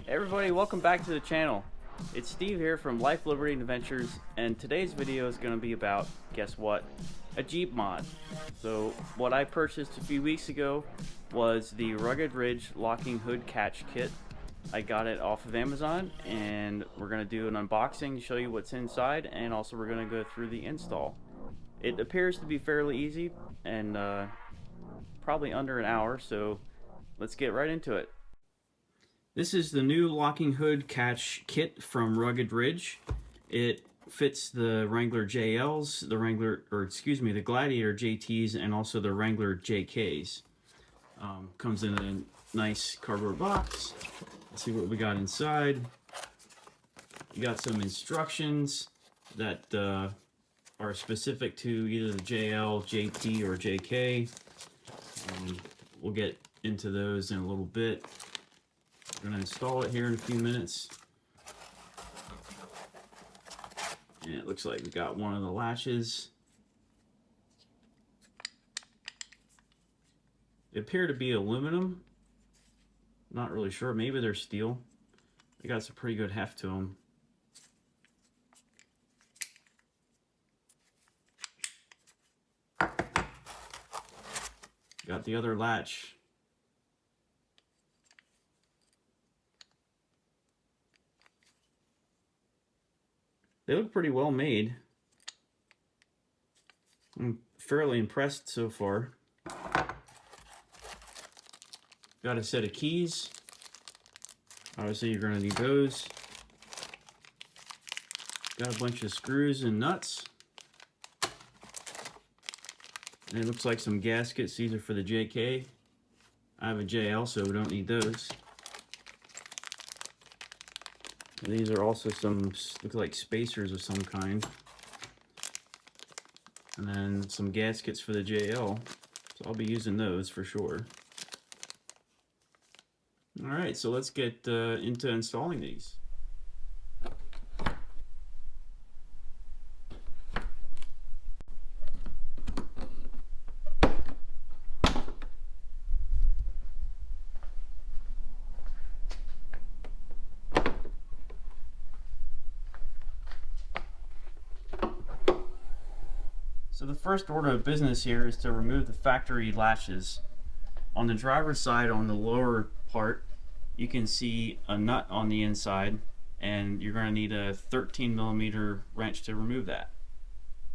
Hey everybody, welcome back to the channel. It's Steve here from Life, Liberty, and Adventures, and today's video is going to be about, guess what, a Jeep mod. So what I purchased a few weeks ago was the Rugged Ridge locking hood catch kit. I got it off of Amazon, and we're going to do an unboxing, show you what's inside, and also we're going to go through the install. It appears to be fairly easy and probably under an hour, so let's get right into it. This is the new locking hood catch kit from Rugged Ridge. It fits the Wrangler JLs, the Gladiator JTs, and also the Wrangler JKs. Comes in a nice cardboard box. Let's see what we got inside. We got some instructions that are specific to either the JL, JT, or JK. We'll get into those in a little bit. I'm going to install it here in a few minutes. And it looks like we got one of the latches. They appear to be aluminum. Not really sure. Maybe they're steel. They got some pretty good heft to them. Got the other latch. They look pretty well made. I'm fairly impressed so far. Got a set of keys. Obviously you're going to need those. Got a bunch of screws and nuts. And it looks like some gaskets. These are for the JK. I have a JL, so we don't need those. These are also some, look like spacers of some kind. And then some gaskets for the JL. So I'll be using those for sure. Alright, so let's get into installing these. So the first order of business here is to remove the factory latches. On the driver's side, on the lower part, you can see a nut on the inside, and you're going to need a 13mm wrench to remove that.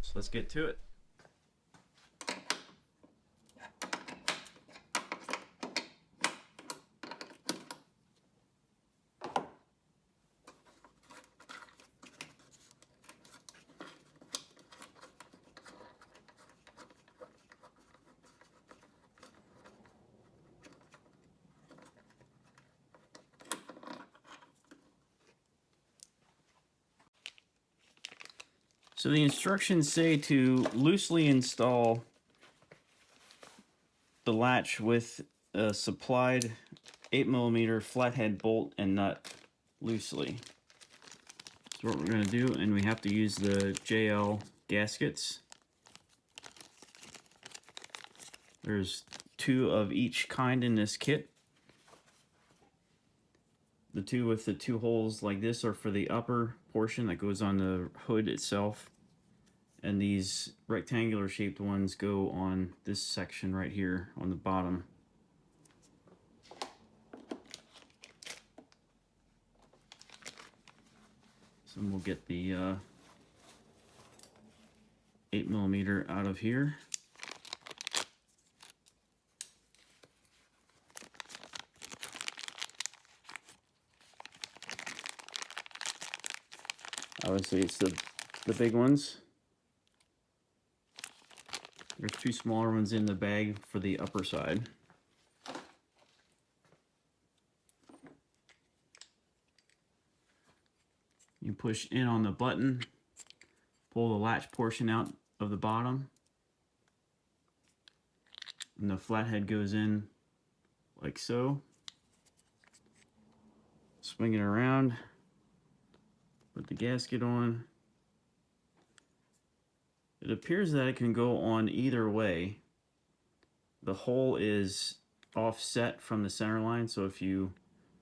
So let's get to it. So the instructions say to loosely install the latch with a supplied 8mm flathead bolt and nut loosely. That's what we're going to do, and we have to use the JL gaskets. There's 2 of each kind in this kit. The 2 with the 2 holes like this are for the upper portion that goes on the hood itself, and these rectangular shaped ones go on this section right here on the bottom. So we'll get the 8mm out of here. Obviously it's the big ones. There's 2 smaller ones in the bag for the upper side. You push in on the button, pull the latch portion out of the bottom, and the flathead goes in like so. Swing it around, put the gasket on. It appears that it can go on either way. The hole is offset from the center line, so if you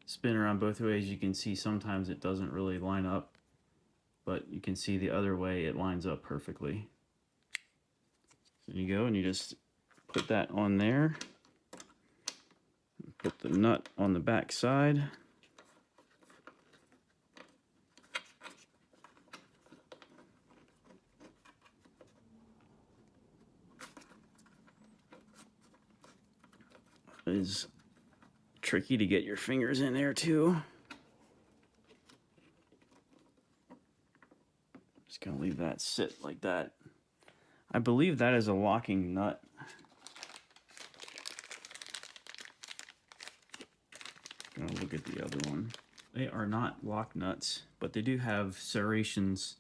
spin around both ways, you can see sometimes it doesn't really line up, but you can see the other way it lines up perfectly. So you go and you just put that on there, put the nut on the back side. It is tricky to get your fingers in there too. Just gonna leave that sit like that. I believe that is a locking nut. Gonna look at the other one. They are not lock nuts, but they do have serrations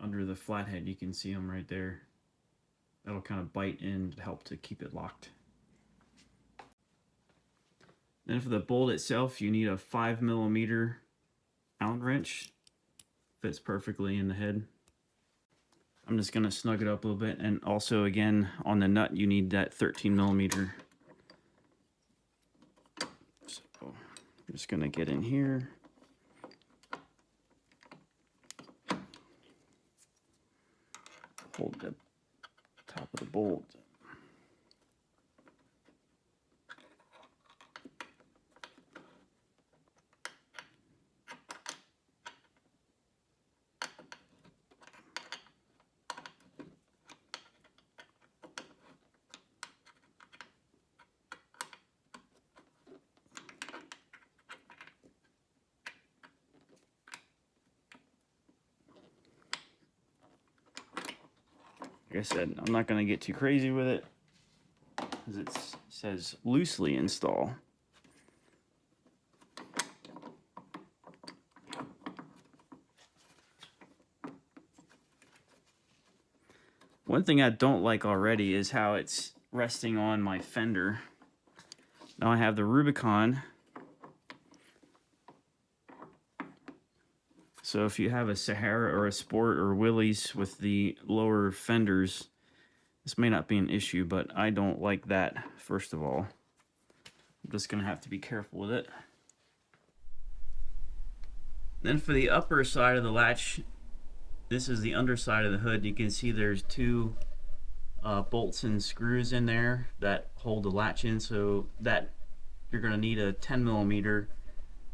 under the flathead. You can see them right there. That'll kind of bite in to help to keep it locked. Then for the bolt itself, you need a 5mm Allen wrench. Fits perfectly in the head. I'm just gonna snug it up a little bit, and also again on the nut you need that 13mm. So I'm just gonna get in here. Hold the top of the bolt. Like I said, I'm not going to get too crazy with it because it says loosely install. One thing I don't like already is how it's resting on my fender. Now I have the Rubicon. So if you have a Sahara or a Sport or Willys with the lower fenders, this may not be an issue, but I don't like that, first of all. I'm just going to have to be careful with it. Then for the upper side of the latch, this is the underside of the hood. You can see there's two bolts and screws in there that hold the latch in, so that you're going to need a 10mm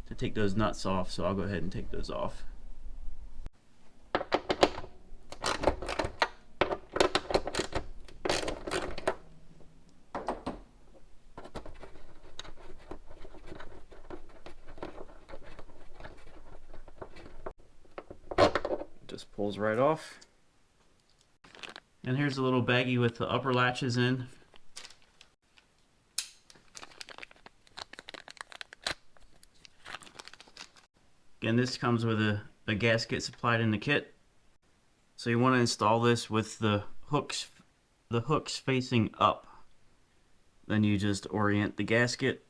to take those nuts off, so I'll go ahead and take those off. Just pulls right off. And here's a little baggie with the upper latches in. Again, this comes with a gasket supplied in the kit. So you want to install this with the hooks facing up. Then you just orient the gasket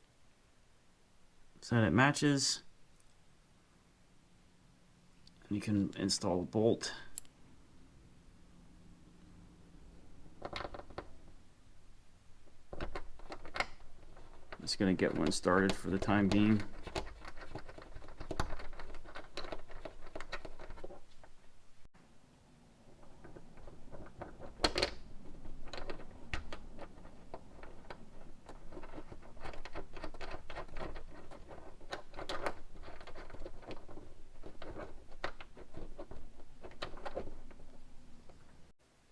so that it matches. You can install a bolt. Just gonna get one started for the time being.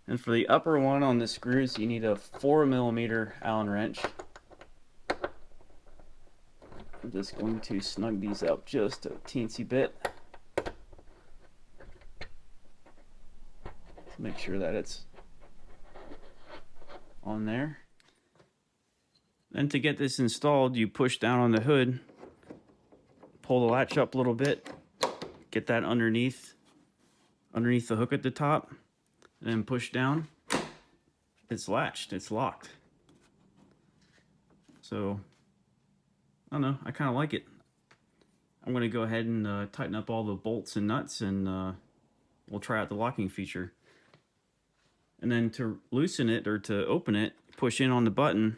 And for the upper one on the screws, you need a 4mm Allen wrench. I'm just going to snug these up just a teensy bit to make sure that it's on there. Then to get this installed, you push down on the hood, pull the latch up a little bit, get that underneath the hook at the top, and then push down. It's latched, it's locked. So, I don't know, I kind of like it. I'm going to go ahead and tighten up all the bolts and nuts, and we'll try out the locking feature. And then to loosen it, or to open it, push in on the button,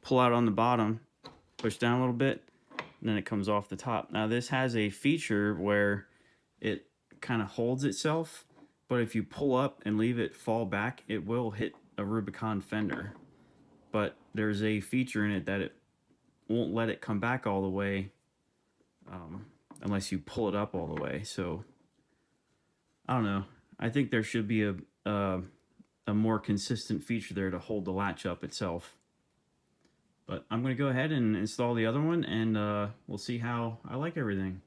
pull out on the bottom, push down a little bit, and then it comes off the top. Now this has a feature where it kind of holds itself, but if you pull up and leave it fall back, it will hit a Rubicon fender. But there's a feature in it that it won't let it come back all the way unless you pull it up all the way. So I don't know. I think there should be a more consistent feature there to hold the latch up itself. But I'm going to go ahead and install the other one, and we'll see how I like everything.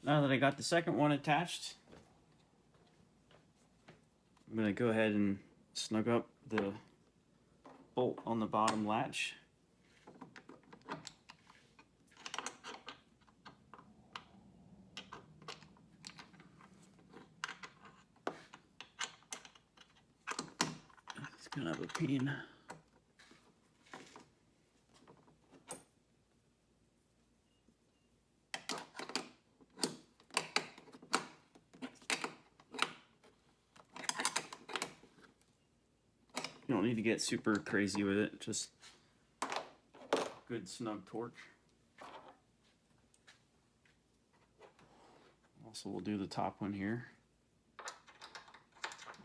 Now that I got the second one attached, I'm going to go ahead and snug up the bolt on the bottom latch. It's kind of a pain. You don't need to get super crazy with it, just good snug torque. Also, we'll do the top one here.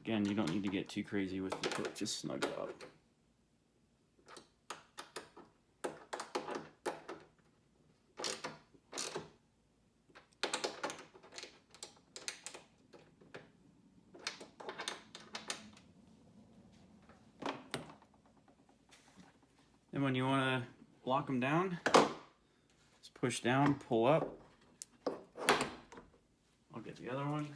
Again, you don't need to get too crazy with the torque, just snug it up. And when you want to lock them down, just push down, pull up. I'll get the other one.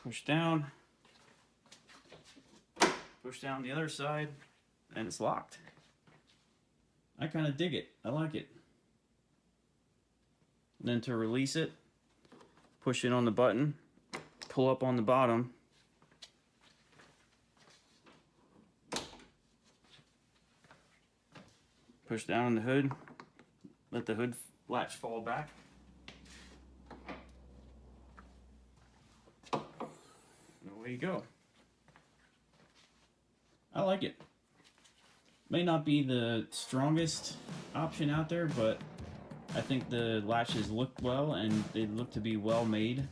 Push down the other side, and it's locked. I kind of dig it. I like it. And then to release it, push in on the button, pull up on the bottom, push down on the hood, let the hood latch fall back. And away you go. I like it. May not be the strongest option out there, but I think the latches look well and they look to be well made.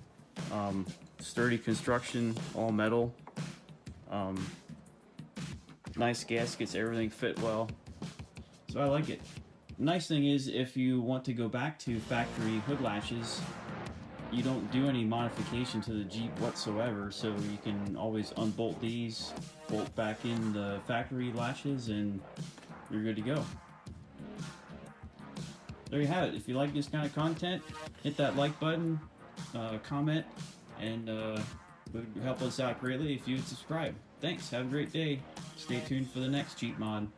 Sturdy construction, all metal. Nice gaskets, everything fit well. So I like it. Nice thing is, if you want to go back to factory hood latches, you don't do any modification to the Jeep whatsoever, so you can always unbolt these, bolt back in the factory latches, and you're good to go. There you have it. If you like this kind of content, hit that like button, comment, and it would help us out greatly if you would subscribe. Thanks. Have a great day. Stay tuned for the next Jeep mod.